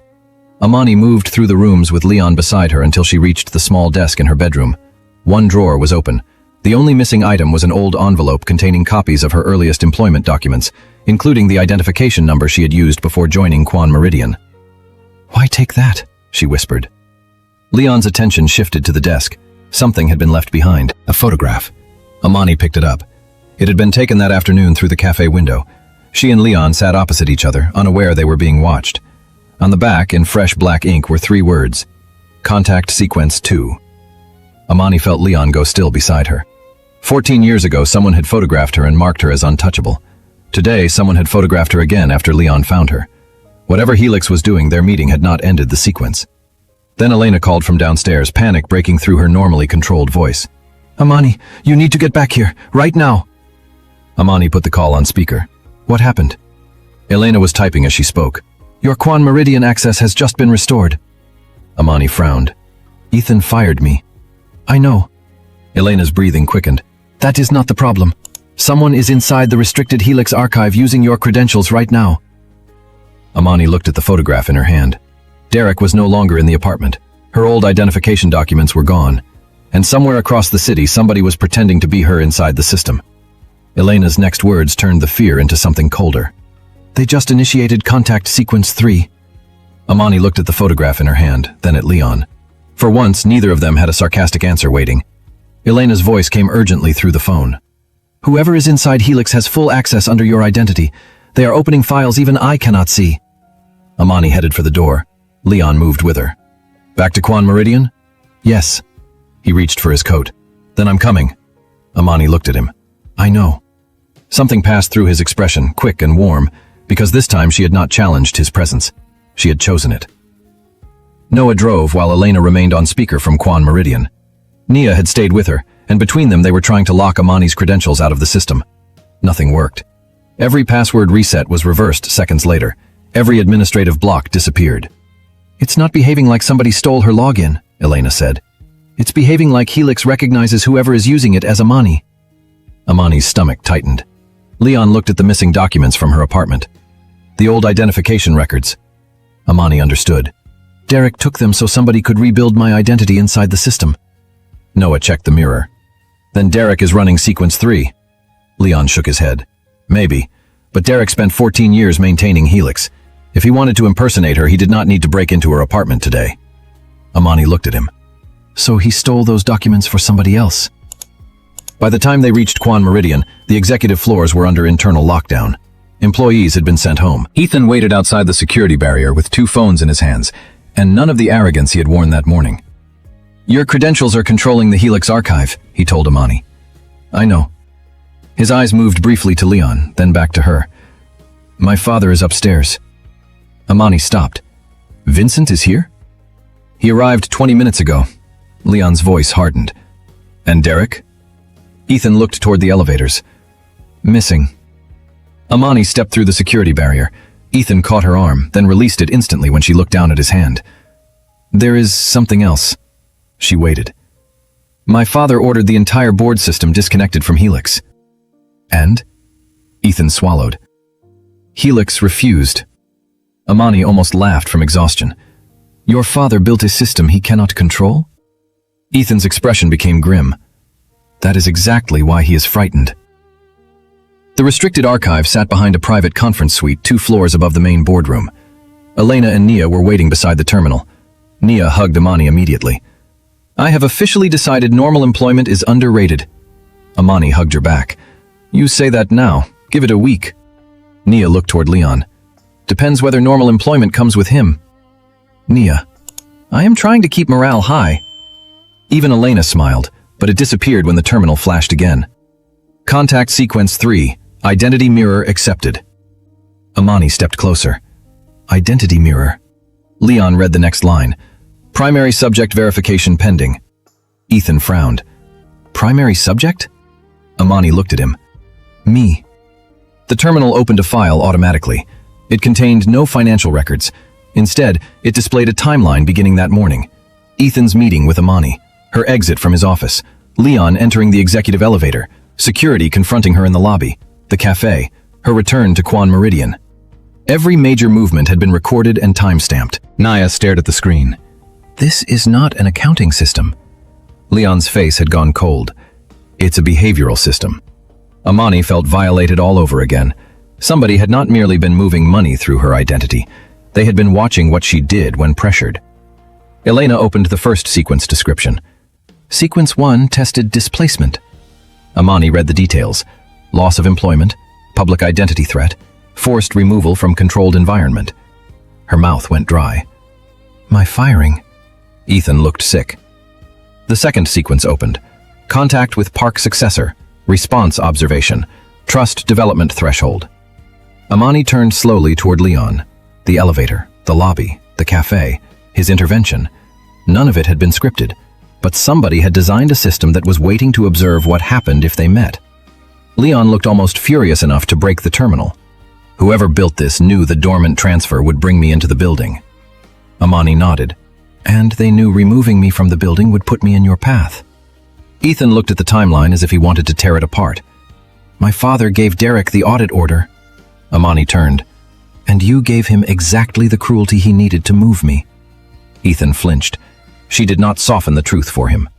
Amani moved through the rooms with Leon beside her until she reached the small desk in her bedroom. One drawer was open. The only missing item was an old envelope containing copies of her earliest employment documents, including the identification number she had used before joining Quan Meridian. "Why take that?" she whispered. Leon's attention shifted to the desk. Something had been left behind. A photograph. Amani picked it up. It had been taken that afternoon through the cafe window. She and Leon sat opposite each other, unaware they were being watched. On the back, in fresh black ink, were 3 words. Contact Sequence 2. Amani felt Leon go still beside her. 14 years ago, someone had photographed her and marked her as untouchable. Today, someone had photographed her again after Leon found her. Whatever Helix was doing, their meeting had not ended the sequence. Then Elena called from downstairs, panic breaking through her normally controlled voice. "Amani, you need to get back here, right now." Amani put the call on speaker. "What happened?" Elena was typing as she spoke. "Your Quan Meridian access has just been restored." Amani frowned. "Ethan fired me." "I know." Elena's breathing quickened. "That is not the problem. Someone is inside the restricted Helix archive using your credentials right now." Amani looked at the photograph in her hand. Derek was no longer in the apartment. Her old identification documents were gone. And somewhere across the city, somebody was pretending to be her inside the system. Elena's next words turned the fear into something colder. "They just initiated Contact Sequence 3. Amani looked at the photograph in her hand, then at Leon. For once, neither of them had a sarcastic answer waiting. Elena's voice came urgently through the phone. "Whoever is inside Helix has full access under your identity. They are opening files even I cannot see." Amani headed for the door. Leon moved with her. "Back to Quan Meridian?" "Yes." He reached for his coat. "Then I'm coming." Amani looked at him. "I know." Something passed through his expression, quick and warm, because this time she had not challenged his presence. She had chosen it. Noah drove while Elena remained on speaker from Quan Meridian. Nia had stayed with her, and between them they were trying to lock Amani's credentials out of the system. Nothing worked. Every password reset was reversed seconds later. Every administrative block disappeared. "It's not behaving like somebody stole her login," Elena said. "It's behaving like Helix recognizes whoever is using it as Amani." Amani's stomach tightened. Leon looked at the missing documents from her apartment. The old identification records. Amani understood. "Derek took them so somebody could rebuild my identity inside the system." Noah checked the mirror. "Then Derek is running Sequence 3. Leon shook his head. "Maybe, but Derek spent 14 years maintaining Helix. If he wanted to impersonate her, he did not need to break into her apartment today." Amani looked at him. "So he stole those documents for somebody else?" By the time they reached Quan Meridian, the executive floors were under internal lockdown. Employees had been sent home. Ethan waited outside the security barrier with 2 phones in his hands, and none of the arrogance he had worn that morning. "Your credentials are controlling the Helix archive," he told Amani. "I know." His eyes moved briefly to Leon, then back to her. "My father is upstairs." Amani stopped. "Vincent is here?" "He arrived 20 minutes ago." Leon's voice hardened. "And Derek?" Ethan looked toward the elevators. "Missing." Amani stepped through the security barrier. Ethan caught her arm, then released it instantly when she looked down at his hand. "There is something else." She waited. "My father ordered the entire board system disconnected from Helix." "And?" Ethan swallowed. "Helix refused." Amani almost laughed from exhaustion. Your father built a system he cannot control? Ethan's expression became grim. That is exactly why he is frightened. The restricted archive sat behind a private conference suite 2 floors above the main boardroom. Elena and Nia were waiting beside the terminal. Nia hugged Amani immediately. I have officially decided normal employment is underrated. Amani hugged her back. You say that now. Give it a week. Nia looked toward Leon. Depends whether normal employment comes with him. Nia, I am trying to keep morale high. Even Elena smiled, but it disappeared when the terminal flashed again. Contact sequence 3. Identity mirror accepted. Amani stepped closer. Identity mirror. Leon read the next line. Primary subject verification pending. Ethan frowned. Primary subject? Amani looked at him. Me. The terminal opened a file automatically. It contained no financial records. Instead, it displayed a timeline beginning that morning. Ethan's meeting with Amani, her exit from his office, Leon entering the executive elevator, security confronting her in the lobby, the cafe, her return to Quan Meridian. Every major movement had been recorded and time-stamped. Naya stared at the screen. This is not an accounting system. Leon's face had gone cold. It's a behavioral system. Amani felt violated all over again. Somebody had not merely been moving money through her identity. They had been watching what she did when pressured. Elena opened the first sequence description. Sequence 1 tested displacement. Amani read the details. Loss of employment, public identity threat, forced removal from controlled environment. Her mouth went dry. My firing. Ethan looked sick. The second sequence opened. Contact with park successor. Response observation. Trust development threshold. Amani turned slowly toward Leon. The elevator, the lobby, the cafe, his intervention. None of it had been scripted, but somebody had designed a system that was waiting to observe what happened if they met. Leon looked almost furious enough to break the terminal. Whoever built this knew the dormant transfer would bring me into the building. Amani nodded. And they knew removing me from the building would put me in your path. Ethan looked at the timeline as if he wanted to tear it apart. My father gave Derek the audit order. Amani turned. And you gave him exactly the cruelty he needed to move me. Ethan flinched. She did not soften the truth for him.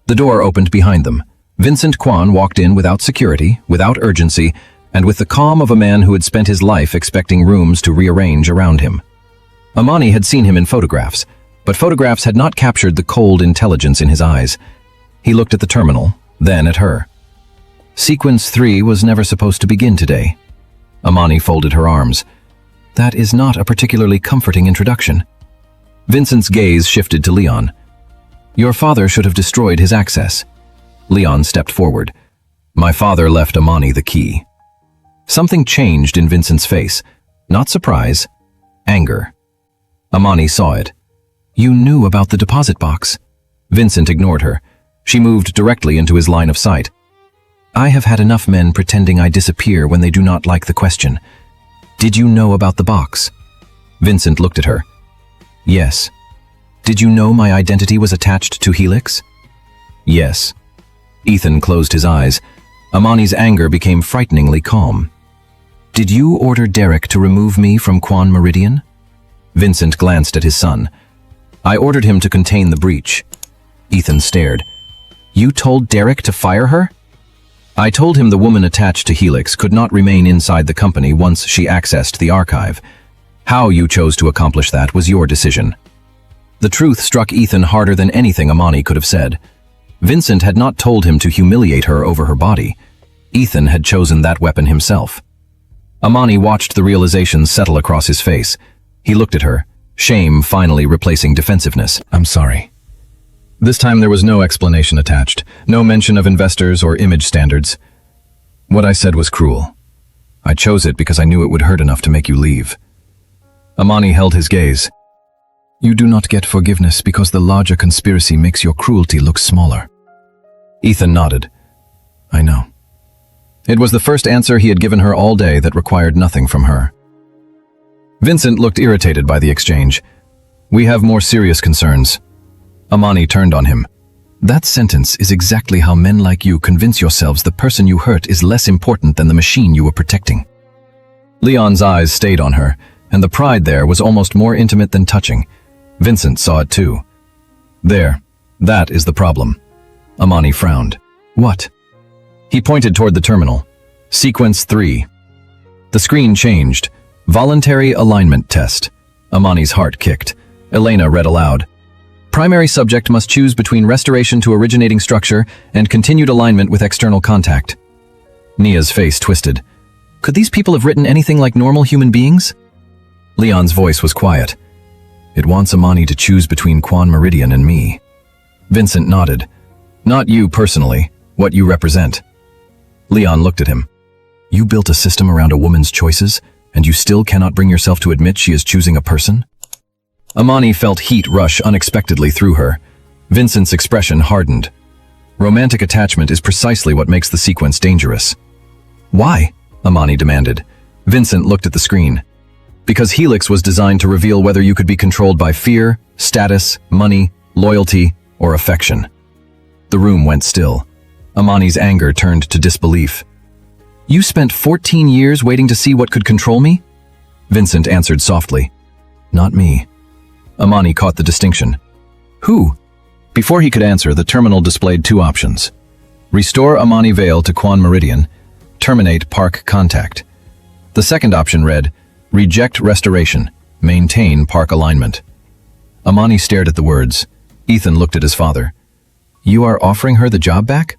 The door opened behind them. Vincent Quan walked in without security, without urgency, and with the calm of a man who had spent his life expecting rooms to rearrange around him. Amani had seen him in photographs, but photographs had not captured the cold intelligence in his eyes. He looked at the terminal, then at her. Sequence 3 was never supposed to begin today. Amani folded her arms. That is not a particularly comforting introduction. Vincent's gaze shifted to Leon. Your father should have destroyed his access. Leon stepped forward. My father left Amani the key. Something changed in Vincent's face. Not surprise, anger. Amani saw it. You knew about the deposit box. Vincent ignored her. She moved directly into his line of sight. I have had enough men pretending I disappear when they do not like the question. Did you know about the box? Vincent looked at her. Yes. Did you know my identity was attached to Helix? Yes. Ethan closed his eyes. Amani's anger became frighteningly calm. Did you order Derek to remove me from Quan Meridian? Vincent glanced at his son. I ordered him to contain the breach. Ethan stared. You told Derek to fire her? I told him the woman attached to Helix could not remain inside the company once she accessed the archive. How you chose to accomplish that was your decision. The truth struck Ethan harder than anything Amani could have said. Vincent had not told him to humiliate her over her body. Ethan had chosen that weapon himself. Amani watched the realization settle across his face. He looked at her, shame finally replacing defensiveness. I'm sorry. This time there was no explanation attached, no mention of investors or image standards. What I said was cruel. I chose it because I knew it would hurt enough to make you leave. Amani held his gaze. You do not get forgiveness because the larger conspiracy makes your cruelty look smaller. Ethan nodded. I know. It was the first answer he had given her all day that required nothing from her. Vincent looked irritated by the exchange. We have more serious concerns. Amani turned on him. That sentence is exactly how men like you convince yourselves the person you hurt is less important than the machine you were protecting. Leon's eyes stayed on her, and the pride there was almost more intimate than touching. Vincent saw it too. There, that is the problem. Amani frowned. What? He pointed toward the terminal. Sequence 3. The screen changed. Voluntary alignment test. Amani's heart kicked. Elena read aloud. Primary subject must choose between restoration to originating structure and continued alignment with external contact. Nia's face twisted. Could these people have written anything like normal human beings? Leon's voice was quiet. It wants Amani to choose between Quan Meridian and me. Vincent nodded. Not you personally, what you represent. Leon looked at him. You built a system around a woman's choices, and you still cannot bring yourself to admit she is choosing a person? Amani felt heat rush unexpectedly through her. Vincent's expression hardened. Romantic attachment is precisely what makes the sequence dangerous. Why? Amani demanded. Vincent looked at the screen. Because Helix was designed to reveal whether you could be controlled by fear, status, money, loyalty, or affection. The room went still. Amani's anger turned to disbelief. You spent 14 years waiting to see what could control me? Vincent answered softly. Not me. Amani caught the distinction. Who? Before he could answer, the terminal displayed two options. Restore Amani Vale to Quan Meridian. Terminate park contact. The second option read, Reject restoration. Maintain park alignment. Amani stared at the words. Ethan looked at his father. You are offering her the job back?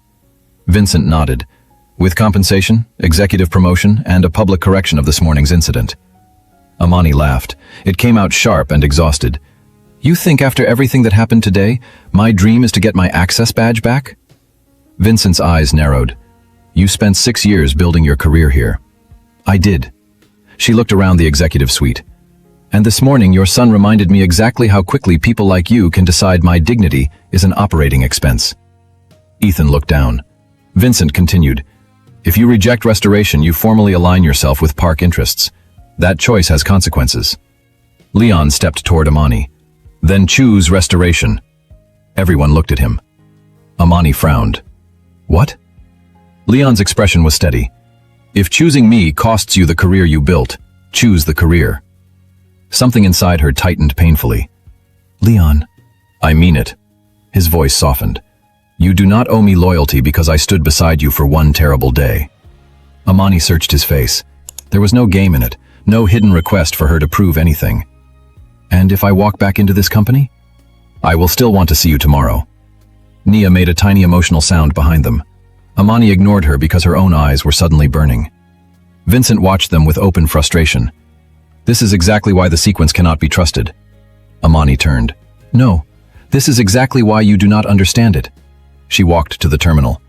Vincent nodded. With compensation, executive promotion, and a public correction of this morning's incident. Amani laughed. It came out sharp and exhausted. You think after everything that happened today, my dream is to get my access badge back? Vincent's eyes narrowed. You spent 6 years building your career here. I did. She looked around the executive suite. And this morning your son reminded me exactly how quickly people like you can decide my dignity is an operating expense. Ethan looked down. Vincent continued. If you reject restoration, you formally align yourself with park interests. That choice has consequences. Leon stepped toward Amani. Then choose restoration. Everyone looked at him. Amani frowned. What? Leon's expression was steady. If choosing me costs you the career you built, choose the career. Something inside her tightened painfully. Leon. I mean it. His voice softened. You do not owe me loyalty because I stood beside you for one terrible day. Amani searched his face. There was no game in it, no hidden request for her to prove anything. And if I walk back into this company? I will still want to see you tomorrow. Nia made a tiny emotional sound behind them. Amani ignored her because her own eyes were suddenly burning. Vincent watched them with open frustration. This is exactly why the sequence cannot be trusted. Amani turned. No, this is exactly why you do not understand it. She walked to the terminal.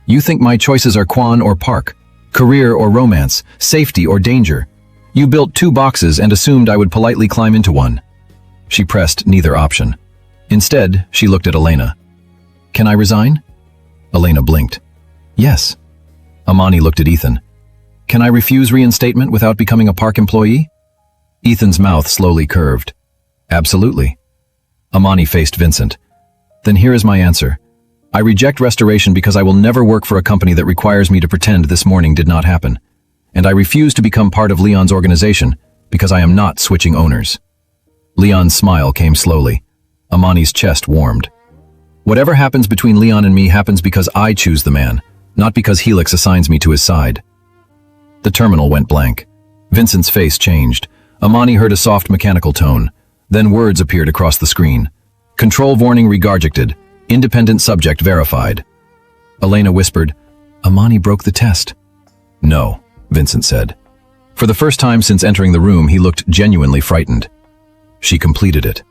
You think my choices are Quan or Park, career or romance, safety or danger. You built 2 boxes and assumed I would politely climb into one. She pressed neither option. Instead, she looked at Elena. Can I resign? Elena blinked. Yes. Amani looked at Ethan. Can I refuse reinstatement without becoming a Park employee? Ethan's mouth slowly curved. Absolutely. Amani faced Vincent. Then here is my answer. I reject restoration because I will never work for a company that requires me to pretend this morning did not happen. And I refuse to become part of Leon's organization because I am not switching owners. Leon's smile came slowly. Amani's chest warmed. Whatever happens between Leon and me happens because I choose the man, not because Helix assigns me to his side. The terminal went blank. Vincent's face changed. Amani heard a soft mechanical tone. Then words appeared across the screen. Control warning regarjected. Independent subject verified. Elena whispered, Amani broke the test. No, Vincent said. For the first time since entering the room, he looked genuinely frightened. She completed it.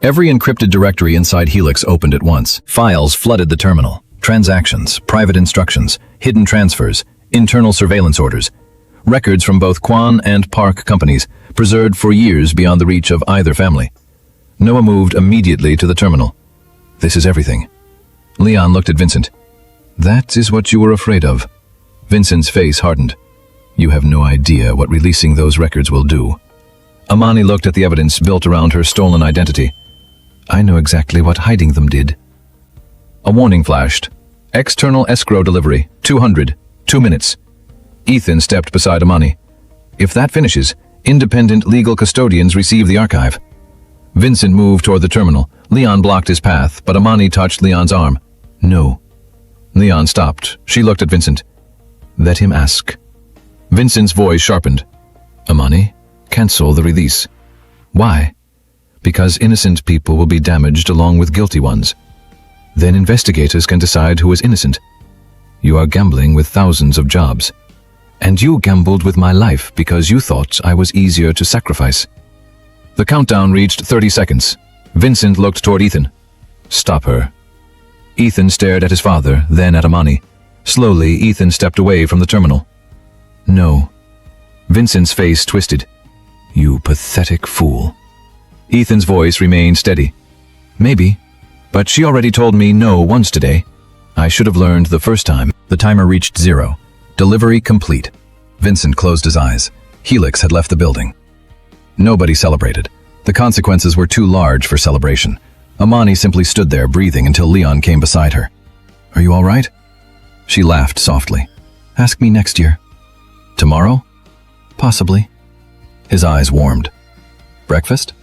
Every encrypted directory inside Helix opened at once. Files flooded the terminal. Transactions, private instructions, hidden transfers, internal surveillance orders. Records from both Quan and Park companies, preserved for years beyond the reach of either family. Noah moved immediately to the terminal. This is everything. Leon looked at Vincent. That is what you were afraid of. Vincent's face hardened. You have no idea what releasing those records will do. Amani looked at the evidence built around her stolen identity. I know exactly what hiding them did. A warning flashed. External escrow delivery, 200, 2 minutes. Ethan stepped beside Amani. If that finishes, Independent legal custodians receive the archive. Vincent moved toward the terminal. Leon blocked his path, but Amani touched Leon's arm. No. Leon stopped. She looked at Vincent. Let him ask. Vincent's voice sharpened. Amani, cancel the release. Why? Because innocent people will be damaged along with guilty ones. Then investigators can decide who is innocent. You are gambling with thousands of jobs. And you gambled with my life because you thought I was easier to sacrifice. The countdown reached 30 seconds. Vincent looked toward Ethan. Stop her. Ethan stared at his father, then at Amani. Slowly, Ethan stepped away from the terminal. No. Vincent's face twisted. You pathetic fool. Ethan's voice remained steady. Maybe, but she already told me no once today. I should have learned the first time. The timer reached 0. Delivery complete. Vincent closed his eyes. Helix had left the building. Nobody celebrated. The consequences were too large for celebration. Amani simply stood there, breathing until Leon came beside her. Are you all right? She laughed softly. Ask me next year. Tomorrow? Possibly. His eyes warmed. Breakfast?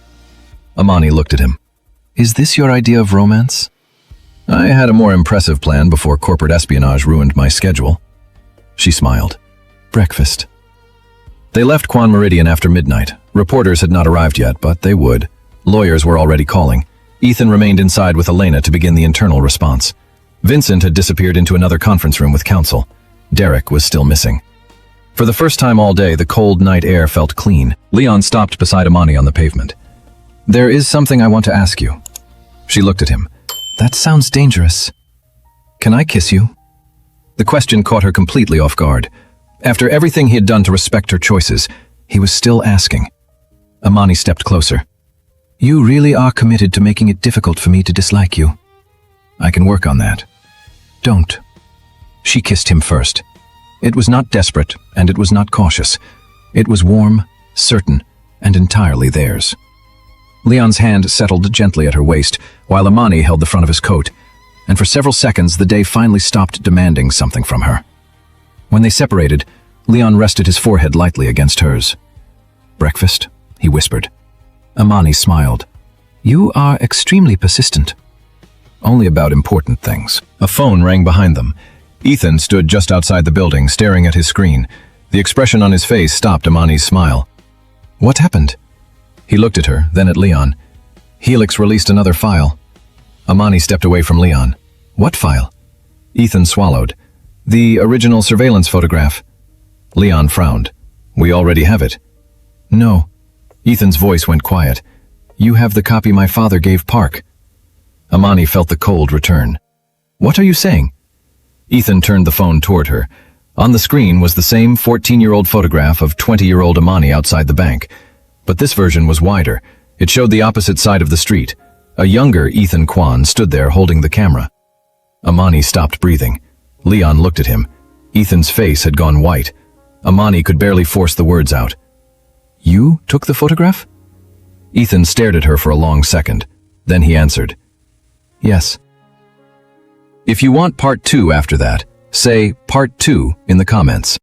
Amani looked at him. Is this your idea of romance? I had a more impressive plan before corporate espionage ruined my schedule. She smiled. Breakfast. They left Quan Meridian after midnight. Reporters had not arrived yet, but they would. Lawyers were already calling. Ethan remained inside with Elena to begin the internal response. Vincent had disappeared into another conference room with counsel. Derek was still missing. For the first time all day, the cold night air felt clean. Leon stopped beside Amani on the pavement. There is something I want to ask you. She looked at him. That sounds dangerous. Can I kiss you? The question caught her completely off guard. After everything he had done to respect her choices, he was still asking. Amani stepped closer. You really are committed to making it difficult for me to dislike you. I can work on that. Don't. She kissed him first. It was not desperate, and it was not cautious. It was warm, certain, and entirely theirs. Leon's hand settled gently at her waist, while Amani held the front of his coat, and for several seconds the day finally stopped demanding something from her. When they separated, Leon rested his forehead lightly against hers. Breakfast? He whispered. Amani smiled. You are extremely persistent. Only about important things. A phone rang behind them. Ethan stood just outside the building, staring at his screen. The expression on his face stopped Amani's smile. What happened? He looked at her, then at Leon. Helix released another file. Amani stepped away from Leon. What file? Ethan swallowed. The original surveillance photograph. Leon frowned. We already have it. No. Ethan's voice went quiet. You have the copy my father gave Park. Amani felt the cold return. What are you saying? Ethan turned the phone toward her. On the screen was the same 14-year-old photograph of 20-year-old Amani outside the bank. But this version was wider. It showed the opposite side of the street. A younger Ethan Kwan stood there holding the camera. Amani stopped breathing. Leon looked at him. Ethan's face had gone white. Amani could barely force the words out. You took the photograph? Ethan stared at her for a long second. Then he answered. Yes. If you want part 2 after that, say part 2 in the comments.